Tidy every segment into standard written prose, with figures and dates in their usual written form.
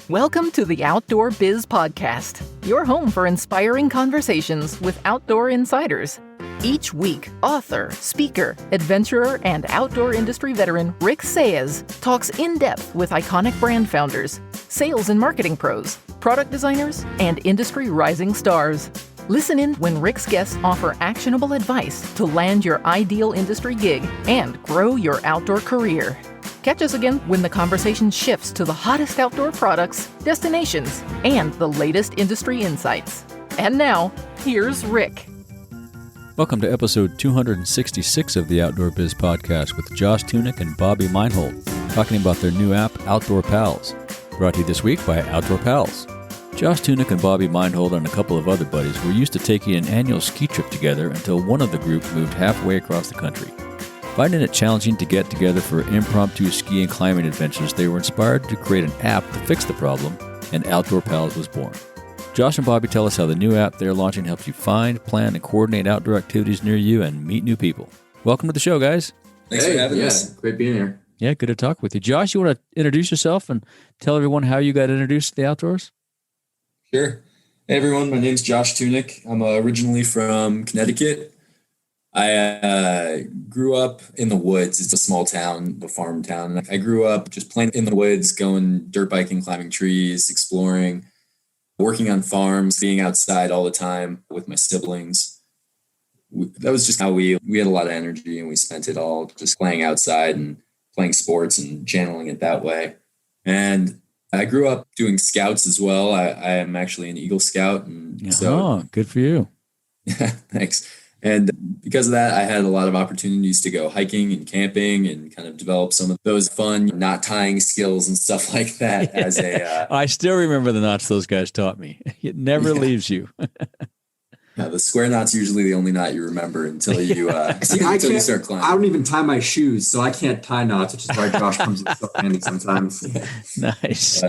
Welcome to the Outdoor Biz Podcast, your home for inspiring conversations with outdoor insiders. Each week, author, speaker, adventurer, and outdoor industry veteran Rick Saez talks in depth with iconic brand founders, sales and marketing pros, product designers, and industry rising stars. Listen in when Rick's guests offer actionable advice to land your ideal industry gig and grow your outdoor career. Catch us again when the conversation shifts to the hottest outdoor products, destinations, and the latest industry insights. And now, here's Rick. Welcome to episode 266 of the Outdoor Biz Podcast with Josh Tunick and Bobby Meinhold, talking about their new app, Outdoorpals, brought to you this week by Outdoorpals. Josh Tunick and Bobby Meinhold and a couple of other buddies were used to taking an annual ski trip together until one of the group moved halfway across the country. Finding it challenging to get together for impromptu ski and climbing adventures, they were inspired to create an app to fix the problem, and Outdoorpals was born. Josh and Bobby tell us how the new app they're launching helps you find, plan, and coordinate outdoor activities near you and meet new people. Welcome to the show, guys. Thanks for having us. Great being here. Yeah, good to talk with you. Josh, you want to introduce yourself and tell everyone how you got introduced to the outdoors? Sure. Hey, everyone. My name's Josh Tunick. I'm originally from Connecticut. I grew up in the woods. It's a small town, a farm town. I grew up just playing in the woods, going dirt biking, climbing trees, exploring, working on farms, being outside all the time with my siblings. That was just how we had a lot of energy, and we spent it all just playing outside and playing sports and channeling it that way. And I grew up doing scouts as well. I am actually an Eagle Scout. And so good for you. Thanks. And because of that, I had a lot of opportunities to go hiking and camping and kind of develop some of those fun knot tying skills and stuff like that. As a, I still remember the knots those guys taught me. It never leaves you. Yeah, the square knot's usually the only knot you remember until you you start climbing. I don't even tie my shoes, so I can't tie knots, which is why Josh comes in so handy sometimes. Yeah. Nice.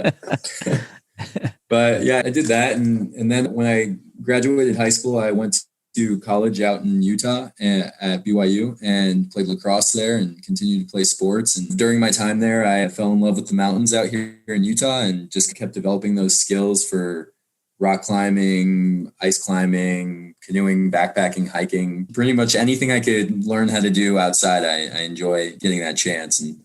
But yeah, I did that, and then when I graduated high school, I went to college out in Utah at BYU and played lacrosse there and continued to play sports. And during my time there, I fell in love with the mountains out here in Utah and just kept developing those skills for rock climbing, ice climbing, canoeing, backpacking, hiking, pretty much anything I could learn how to do outside. I enjoy getting that chance. And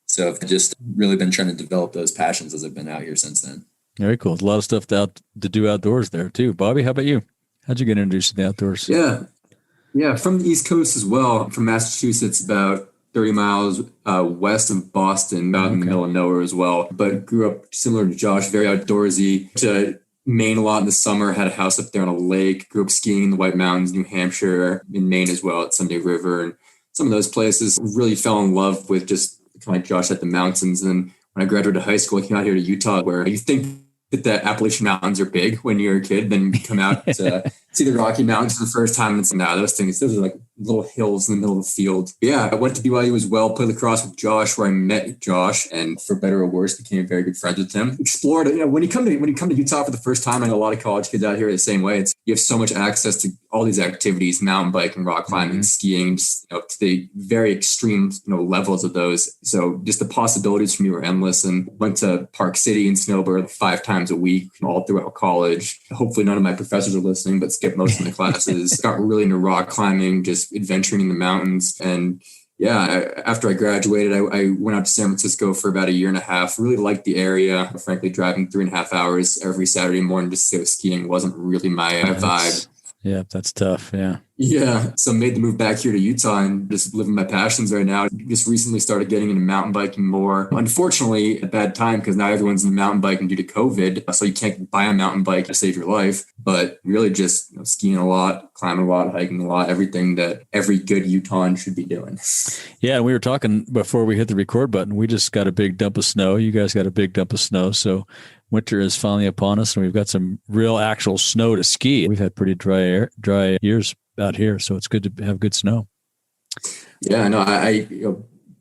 so I've just really been trying to develop those passions as I've been out here since then. Very cool. A lot of stuff to do outdoors there too. Bobby, how about you? How'd you get introduced to the outdoors? Yeah, from the East Coast as well, from Massachusetts, about 30 miles west of Boston, about in the middle of nowhere as well. But grew up similar to Josh, very outdoorsy. To Maine a lot in the summer, had a house up there on a lake, grew up skiing in the White Mountains, New Hampshire, in Maine as well, at Sunday River. And some of those places really fell in love with just kind of like Josh at the mountains. And when I graduated high school, I came out here to Utah, where you think that the Appalachian Mountains are big when you're a kid, then you come out to see the Rocky Mountains for the first time. And it's those are like little hills in the middle of the field. But yeah, I went to BYU as well, played lacrosse with Josh, where I met Josh, and for better or worse, became very good friends with him. Explored, when you come to Utah for the first time, I know a lot of college kids out here are the same way. You have so much access to all these activities, mountain biking, rock climbing, skiing, just, to the very extreme, levels of those. So just the possibilities for me were endless, and went to Park City and snowboard 5 times a week all throughout college. Hopefully none of my professors are listening, but skipped most of the classes. Got really into rock climbing, just adventuring in the mountains. And yeah, after I graduated, I went out to San Francisco for about 1.5 years. Really liked the area. Frankly, driving 3.5 hours every Saturday morning just to go skiing wasn't really my vibe. Yeah, that's tough. Yeah. Yeah. So made the move back here to Utah and just living my passions right now. Just recently started getting into mountain biking more. Unfortunately, a bad time because now everyone's in mountain biking due to COVID. So you can't buy a mountain bike to save your life, but really just skiing a lot, climbing a lot, hiking a lot, everything that every good Utahn should be doing. Yeah. We were talking before we hit the record button. We just got a big dump of snow. You guys got a big dump of snow. So winter is finally upon us, and we've got some real actual snow to ski. We've had pretty dry years out here, so it's good to have good snow. Yeah, no, I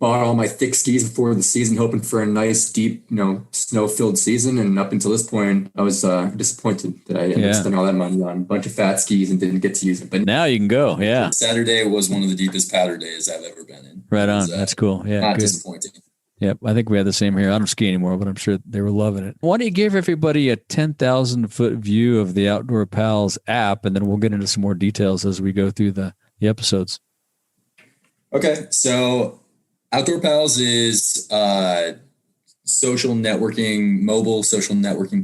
bought all my thick skis before the season, hoping for a nice, deep, snow-filled season. And up until this point, I was disappointed that I ended up spending all that money on a bunch of fat skis and didn't get to use them. But now you can go. Yeah, Saturday was one of the deepest powder days I've ever been in. Right on. That's cool. Yeah, not disappointing. Yep. I think we had the same here. I don't ski anymore, but I'm sure they were loving it. Why don't you give everybody a 10,000 foot view of the Outdoor Pals app, and then we'll get into some more details as we go through the episodes. Okay. So Outdoor Pals is mobile social networking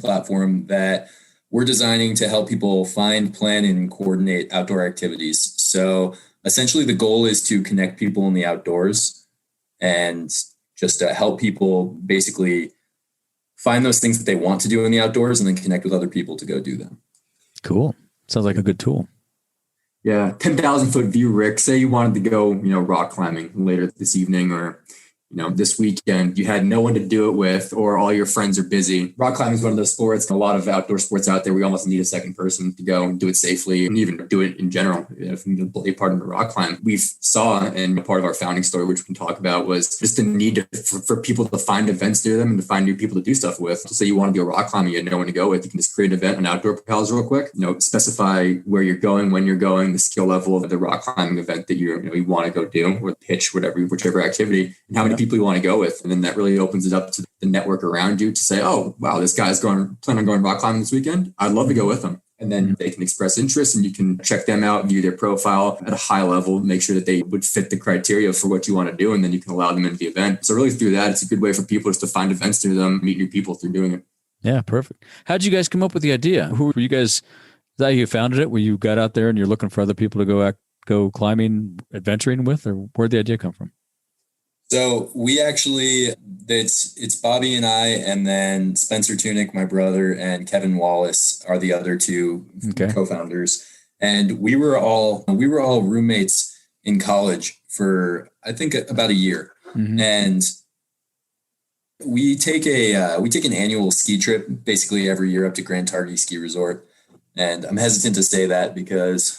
platform that we're designing to help people find, plan, and coordinate outdoor activities. So essentially the goal is to connect people in the outdoors and just to help people basically find those things that they want to do in the outdoors and then connect with other people to go do them. Cool. Sounds like a good tool. Yeah. 10,000 foot view, Rick. Say you wanted to go, rock climbing later this evening or, this weekend, you had no one to do it with, or all your friends are busy. Rock climbing is one of those sports. A lot of outdoor sports out there, we almost need a second person to go and do it safely and even do it in general. If you need to be part of the rock climb, we saw, and part of our founding story, which we can talk about, was just the need for people to find events near them and to find new people to do stuff with. So say you want to go rock climbing, you had no one to go with, you can just create an event on Outdoorpals real quick. Specify where you're going, when you're going, the skill level of the rock climbing event that you want to go do, or pitch, whichever activity, and how many people you want to go with. And then that really opens it up to the network around you to say, oh, wow, this guy's planning on going rock climbing this weekend. I'd love to go with him. And then they can express interest and you can check them out, view their profile at a high level, make sure that they would fit the criteria for what you want to do. And then you can allow them into the event. So really through that, it's a good way for people just to find events through them, meet new people through doing it. Yeah, perfect. How'd you guys come up with the idea? Who were you guys? Is that how you founded it? Where you got out there and you're looking for other people to go climbing, adventuring with, or where'd the idea come from? So we actually, it's Bobby and I, and then Spencer Tunick, my brother, and Kevin Wallace are the other two co-founders. And we were all roommates in college for, I think, about a year. Mm-hmm. And we take an annual ski trip basically every year up to Grand Targhee Ski Resort. And I'm hesitant to say that because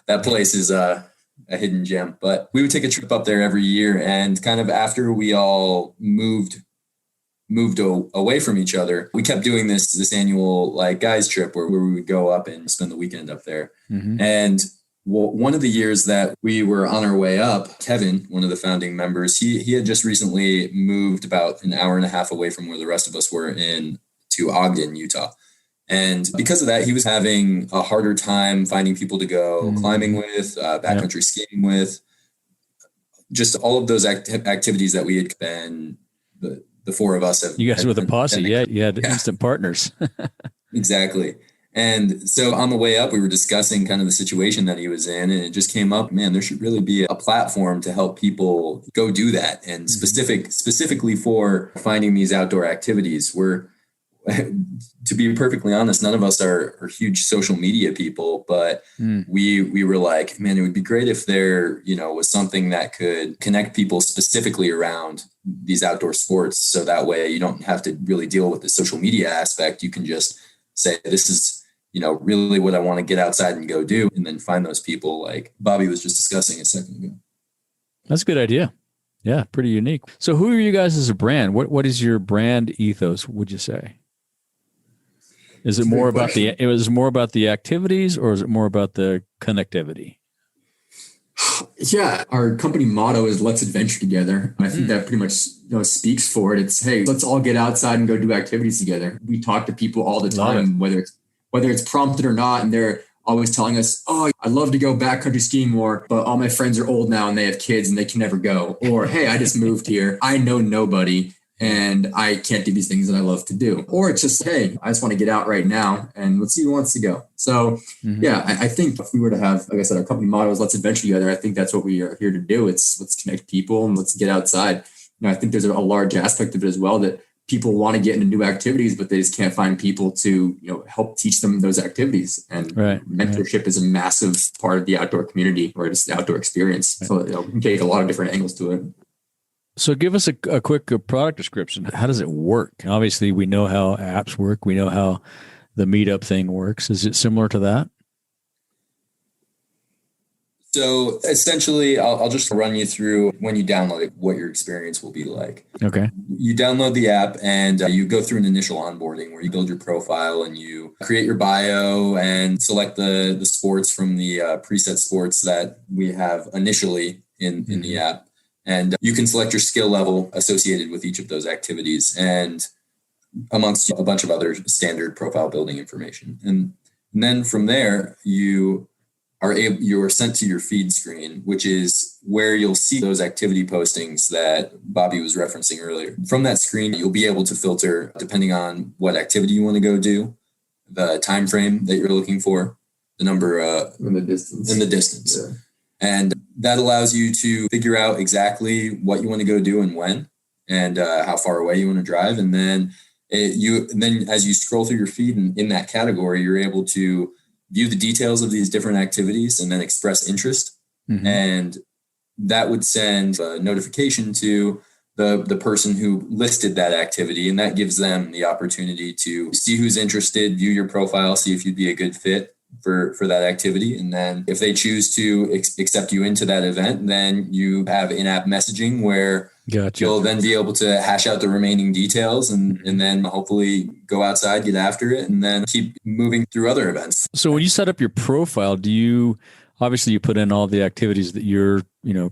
that place is a hidden gem, but we would take a trip up there every year. And kind of after we all moved away from each other, we kept doing this annual guys trip where we would go up and spend the weekend up there. Mm-hmm. And one of the years that we were on our way up, Kevin, one of the founding members, he had just recently moved about an hour and a half away from where the rest of us were to Ogden, Utah. And because of that, he was having a harder time finding people to go climbing with, backcountry skiing with, just all of those activities that we had been, the four of us. You guys were the posse. Yeah. You had instant partners. Exactly. And so on the way up, we were discussing kind of the situation that he was in, and it just came up, man, there should really be a platform to help people go do that. And specifically for finding these outdoor activities. To be perfectly honest, none of us are huge social media people, but we were like, man, it would be great if there, was something that could connect people specifically around these outdoor sports. So that way you don't have to really deal with the social media aspect. You can just say, this is, really what I want to get outside and go do. And then find those people like Bobby was just discussing a second ago. That's a good idea. Yeah. Pretty unique. So who are you guys as a brand? What is your brand ethos, would you say? Is it more about the activities, or is it more about the connectivity? Yeah, our company motto is "Let's adventure together." I think that pretty much speaks for it. It's, hey, let's all get outside and go do activities together. We talk to people all the time, whether it's prompted or not, and they're always telling us, "Oh, I'd love to go backcountry skiing more, but all my friends are old now and they have kids and they can never go." Or, "Hey, I just moved here. I know nobody. And I can't do these things that I love to do." Or it's just, hey, I just want to get out right now and let's see who wants to go. So I think if we were to have, like I said, our company motto is "Let's adventure together." I think that's what we are here to do. Let's connect people and let's get outside. I think there's a large aspect of it as well that people want to get into new activities, but they just can't find people to, help teach them those activities. And mentorship is a massive part of the outdoor community, or just the outdoor experience. Right. So we can take a lot of different angles to it. So give us a quick product description. How does it work? Obviously, we know how apps work. We know how the meetup thing works. Is it similar to that? So essentially, I'll just run you through when you download it, what your experience will be like. Okay. You download the app and you go through an initial onboarding where you build your profile and you create your bio and select the sports from the preset sports that we have initially in the app. And you can select your skill level associated with each of those activities and amongst a bunch of other standard profile building information. And then from there, you are sent to your feed screen, which is where you'll see those activity postings that Bobby was referencing earlier. From that screen, you'll be able to filter depending on what activity you want to go do, the time frame that you're looking for, the number and the distance. Yeah. And that allows you to figure out exactly what you want to go do and when, and how far away you want to drive. And then as you scroll through your feed in that category, you're able to view the details of these different activities and then express interest. Mm-hmm. And that would send a notification to the person who listed that activity. And that gives them the opportunity to see who's interested, view your profile, see if you'd be a good fit for that activity. And then if they choose to accept you into that event, then you have in-app messaging where you'll then be able to hash out the remaining details and then hopefully go outside, get after it, and then keep moving through other events. So when you set up your profile, obviously you put in all the activities that you're,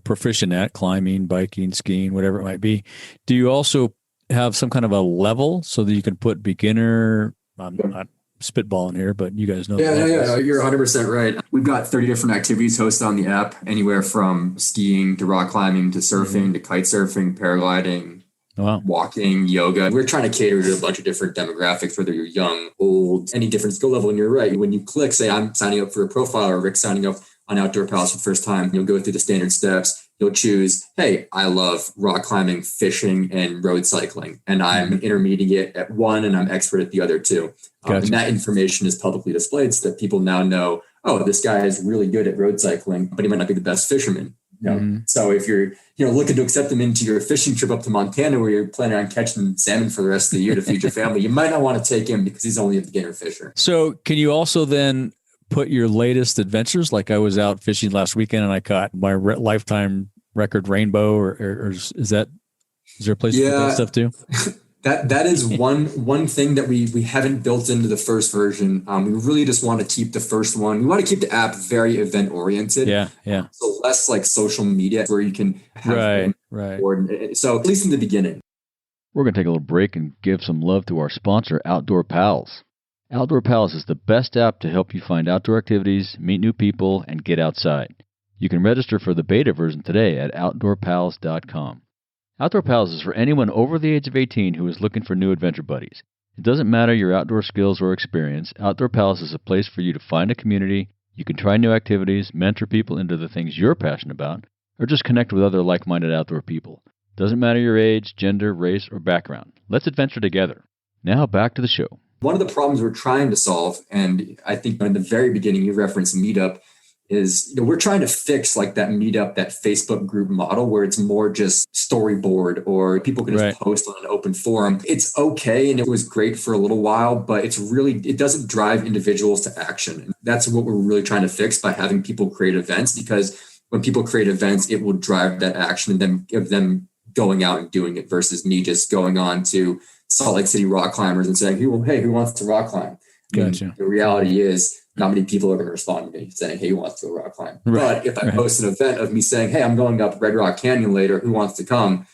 proficient at, climbing, biking, skiing, whatever it might be. Do you also have some kind of a level so that you can put beginner, I'm not spitballing here, but you guys know. Yeah. You're 100% right. We've got 30 different activities hosted on the app, anywhere from skiing to rock climbing to surfing to kite surfing, paragliding, walking, yoga. We're trying to cater to a bunch of different demographics, whether you're young, old, any different skill level. And you're right. When you click, say, I'm signing up for a profile, or Rick's signing up on Outdoorpals for the first time, you'll go through the standard steps. You'll choose, hey, I love rock climbing, fishing, and road cycling. And I'm an intermediate at one, and I'm expert at the other two. Gotcha. And that information is publicly displayed so that people now know, oh, this guy is really good at road cycling, but he might not be the best fisherman. So if you're looking to accept them into your fishing trip up to Montana, where you're planning on catching salmon for the rest of the year to feed your family, you might not want to take him because he's only a beginner fisher. So can you also then put your latest adventures? Like I was out fishing last weekend and I caught my lifetime record rainbow, or is there a place to put that stuff too? That is one thing that we haven't built into the first version. We really just want to keep the first one. We want to keep the app very event oriented. Yeah. So less like social media where you can have right. So at least in the beginning. We're going to take a little break and give some love to our sponsor, Outdoorpals. Outdoorpals is the best app to help you find outdoor activities, meet new people, and get outside. You can register for the beta version today at outdoorpals.com. Outdoorpals is for anyone over the age of 18 who is looking for new adventure buddies. It doesn't matter your outdoor skills or experience, Outdoorpals is a place for you to find a community. You can try new activities, mentor people into the things you're passionate about, or just connect with other like-minded outdoor people. Doesn't matter your age, gender, race, or background. Let's adventure together. Now back to the show. One of the problems we're trying to solve, and I think in the very beginning you referenced Meetup, is we're trying to fix like that Meetup, that Facebook group model where it's more just storyboard or people can just post on an open forum. It's okay. And it was great for a little while, but it doesn't drive individuals to action. And that's what we're really trying to fix by having people create events, because when people create events, it will drive that action and then give them going out and doing it versus me just going on to Salt Lake City rock climbers and saying, hey, who wants to rock climb? Gotcha. The reality is not many people are going to respond to me saying, hey, who wants to go rock climb? Right. But if I post an event of me saying, hey, I'm going up Red Rock Canyon later, who wants to come?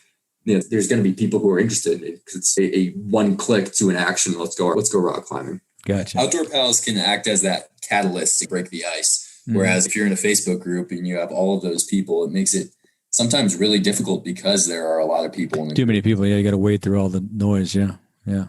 There's going to be people who are interested because it's a one click to an action. Let's go rock climbing. Gotcha. Outdoorpals can act as that catalyst to break the ice. Mm-hmm. Whereas if you're in a Facebook group and you have all of those people, it makes it sometimes really difficult because there are a lot of people. In the Too many people. Yeah. You got to wade through all the noise. Yeah. Yeah,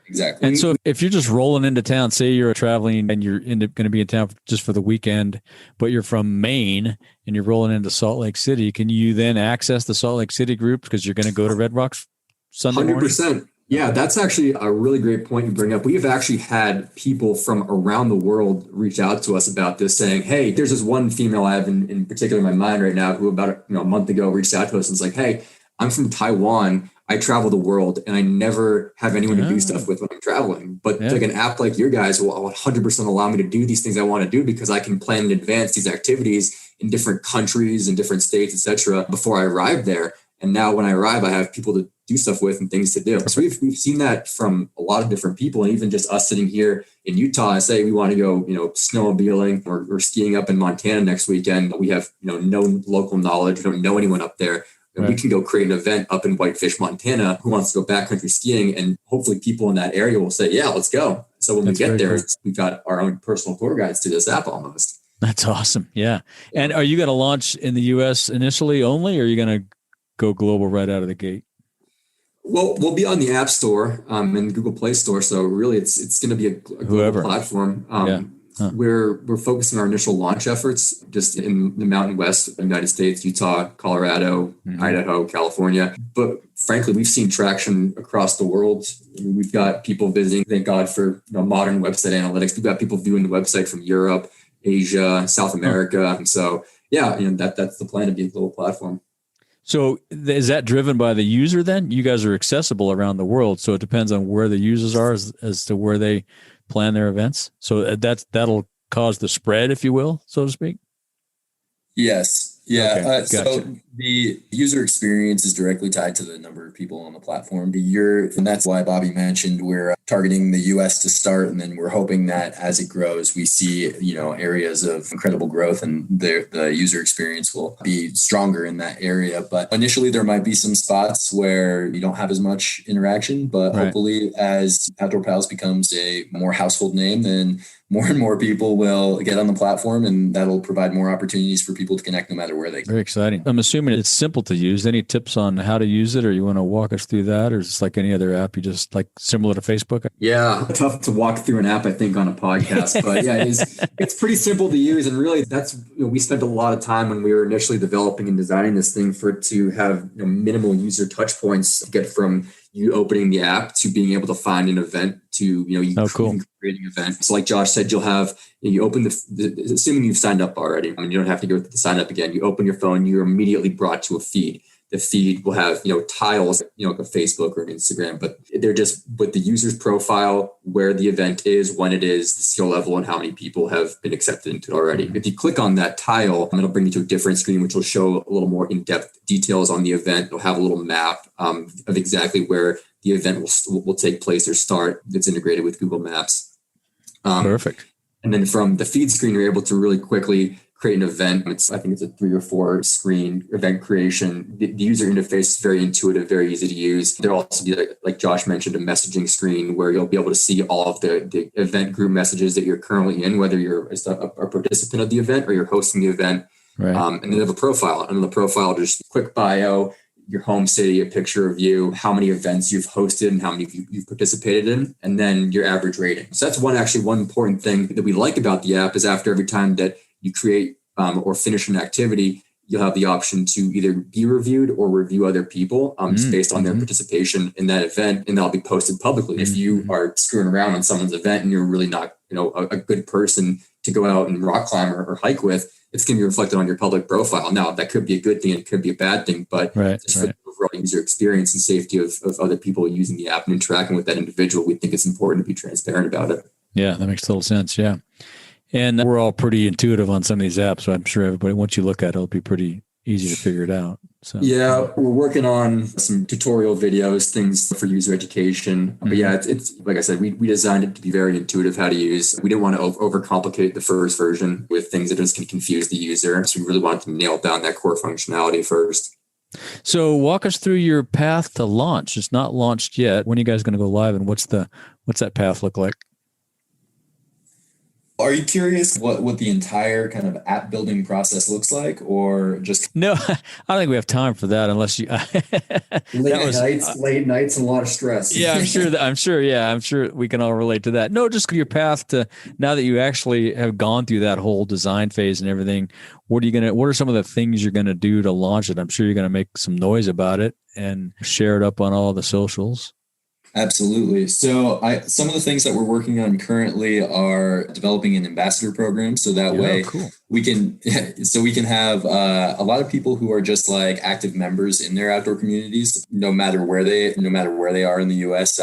exactly. And so if you're just rolling into town, say you're traveling and you're going to be in town just for the weekend, but you're from Maine and you're rolling into Salt Lake City, can you then access the Salt Lake City group because you're going to go to Red Rocks Sunday morning? 100%. Yeah, that's actually a really great point you bring up. We've actually had people from around the world reach out to us about this, saying, hey, there's this one female I have in particular in my mind right now who about a month ago reached out to us and was like, hey, I'm from Taiwan. I travel the world and I never have anyone to do stuff with when I'm traveling. But like an app like your guys will 100% allow me to do these things I want to do because I can plan in advance these activities in different countries and different states, etc. before I arrive there. And now when I arrive, I have people to do stuff with and things to do. So we've seen that from a lot of different people, and even just us sitting here in Utah and say we want to go, snowmobiling or skiing up in Montana next weekend. We have, no local knowledge. We don't know anyone up there. And we can go create an event up in Whitefish, Montana. Who wants to go backcountry skiing? And hopefully people in that area will say, yeah, let's go. So when we get there, we've got our own personal tour guides to this app almost. That's awesome. Yeah. And are you going to launch in the U.S. initially only, or are you going to go global right out of the gate? Well, we'll be on the App Store and Google Play Store. So really, it's going to be a global platform. We're focusing our initial launch efforts just in the Mountain West, United States, Utah, Colorado, Idaho, California. But frankly, we've seen traction across the world. We've got people visiting. Thank God for modern website analytics. We've got people viewing the website from Europe, Asia, South America. And so, that's the plan, to be a global platform. So is that driven by the user then? You guys are accessible around the world, so it depends on where the users are as to where they plan their events. So that'll cause the spread, if you will, so to speak? Yes. Yeah. Okay, gotcha. So the user experience is directly tied to the number of people on the platform. And that's why Bobby mentioned we're targeting the US to start. And then we're hoping that as it grows, we see, areas of incredible growth, and the user experience will be stronger in that area. But initially there might be some spots where you don't have as much interaction, but hopefully as Outdoor Pals becomes a more household name, then more and more people will get on the platform, and that'll provide more opportunities for people to connect no matter where they go. Very exciting. I'm assuming it's simple to use. Any tips on how to use it, or you want to walk us through that, or is it like any other app, you just like similar to Facebook? Yeah, tough to walk through an app, I think, on a podcast, but yeah, it's pretty simple to use. And really that's, we spent a lot of time when we were initially developing and designing this thing for it to have minimal user touch points to get from you opening the app to being able to find an event to, creating an event. So like Josh said, you'll have, you open assuming you've signed up already, I mean, you don't have to go through the sign up again. You open your phone, you're immediately brought to a feed. The feed will have, tiles, like a Facebook or an Instagram, but they're just with the user's profile, where the event is, when it is, the skill level, and how many people have been accepted into it already. If you click on that tile, it'll bring you to a different screen, which will show a little more in-depth details on the event. It'll have a little map of exactly where the event will take place or start. It's integrated with Google Maps. Perfect. And then from the feed screen, you're able to really quickly create an event. I think it's a 3 or 4 screen event creation. The user interface is very intuitive, very easy to use. There'll also be, like Josh mentioned, a messaging screen where you'll be able to see all of the event group messages that you're currently in, whether you're a participant of the event or you're hosting the event. Right. And then you have a profile. And on the profile, just a quick bio, your home city, a picture of you, how many events you've hosted and how many you've participated in, and then your average rating. So that's one important thing that we like about the app is after every time that you create or finish an activity, you'll have the option to either be reviewed or review other people just based on their participation in that event, and that'll be posted publicly. If you are screwing around on someone's event and you're really not, a good person to go out and rock climb or hike with, it's going to be reflected on your public profile. Now, that could be a good thing, it could be a bad thing, but for the overall user experience and safety of other people using the app and interacting with that individual, we think it's important to be transparent about it. Yeah, that makes total sense. Yeah. And we're all pretty intuitive on some of these apps, so I'm sure everybody, once you look at it, it'll be pretty easy to figure it out. So yeah, we're working on some tutorial videos, things for user education. But yeah, it's like I said, we designed it to be very intuitive how to use. We didn't want to overcomplicate the first version with things that just can confuse the user. So we really wanted to nail down that core functionality first. So walk us through your path to launch. It's not launched yet. When are you guys going to go live, and what's that path look like? Are you curious what the entire kind of app building process looks like, or just? No, I don't think we have time for that unless you. Late nights and a lot of stress. Yeah, I'm sure. Yeah, I'm sure we can all relate to that. No, just your path to now that you actually have gone through that whole design phase and everything. What are some of the things you're going to do to launch it? I'm sure you're going to make some noise about it and share it up on all the socials. Absolutely. So some of the things that we're working on currently are developing an ambassador program. So that way we can have a lot of people who are just like active members in their outdoor communities, no matter where they are in the US,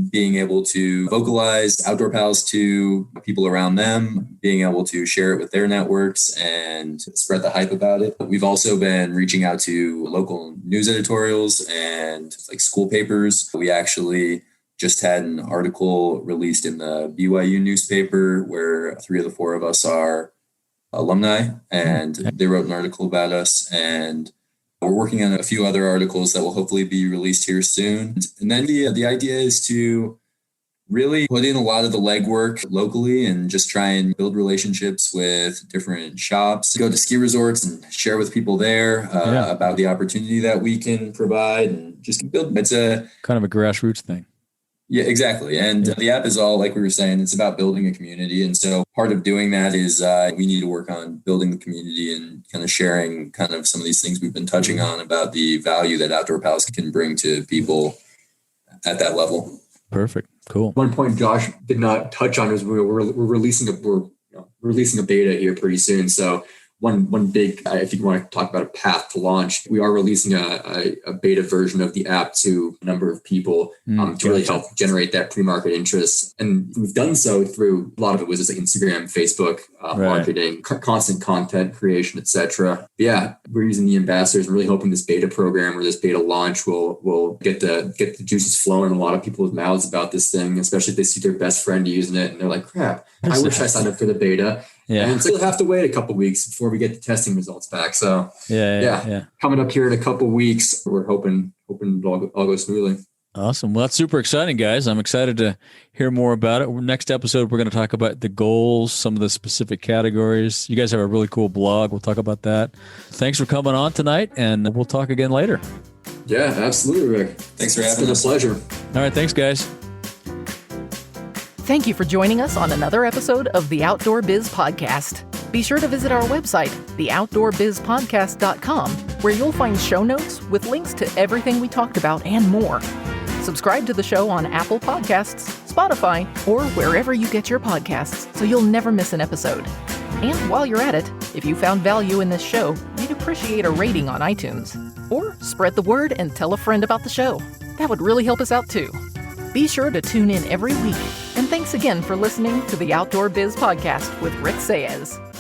being able to vocalize Outdoor Pals to people around them, being able to share it with their networks and spread the hype about it. We've also been reaching out to local news editorials and like school papers. We actually just had an article released in the BYU newspaper where 3 of the 4 of us are alumni, and they wrote an article about us. And We're working on a few other articles that will hopefully be released here soon. And then the idea is to really put in a lot of the legwork locally and just try and build relationships with different shops, go to ski resorts and share with people there about the opportunity that we can provide and just build. It's a kind of a grassroots thing. Yeah, exactly. And the app is all, like we were saying, it's about building a community. And so part of doing that is we need to work on building the community and kind of sharing kind of some of these things we've been touching on about the value that Outdoorpals can bring to people at that level. Perfect. Cool. One point Josh did not touch on is we're releasing a beta here pretty soon. So one big, if you want to talk about a path to launch, we are releasing a beta version of the app to a number of people to really help generate that pre-market interest. And we've done so through a lot of it was just like Instagram, Facebook, marketing, constant content creation, etc. Yeah, we're using the ambassadors and really hoping this beta program or this beta launch will get the juices flowing in a lot of people's mouths about this thing, especially if they see their best friend using it and they're like, crap, I wish I signed up for the beta. Yeah. And so we'll have to wait a couple of weeks before we get the testing results back. So yeah. Coming up here in a couple of weeks, we're hoping it all goes smoothly. Awesome. Well, that's super exciting, guys. I'm excited to hear more about it. Next episode, we're going to talk about the goals, some of the specific categories. You guys have a really cool blog. We'll talk about that. Thanks for coming on tonight, and we'll talk again later. Yeah, absolutely, Rick. Thanks for having us. It's been a pleasure. All right. Thanks, guys. Thank you for joining us on another episode of the Outdoor Biz Podcast. Be sure to visit our website, theoutdoorbizpodcast.com, where you'll find show notes with links to everything we talked about and more. Subscribe to the show on Apple Podcasts, Spotify, or wherever you get your podcasts so you'll never miss an episode. And while you're at it, if you found value in this show, we'd appreciate a rating on iTunes. Or spread the word and tell a friend about the show. That would really help us out too. Be sure to tune in every week. And thanks again for listening to the Outdoor Biz Podcast with Rick Saez.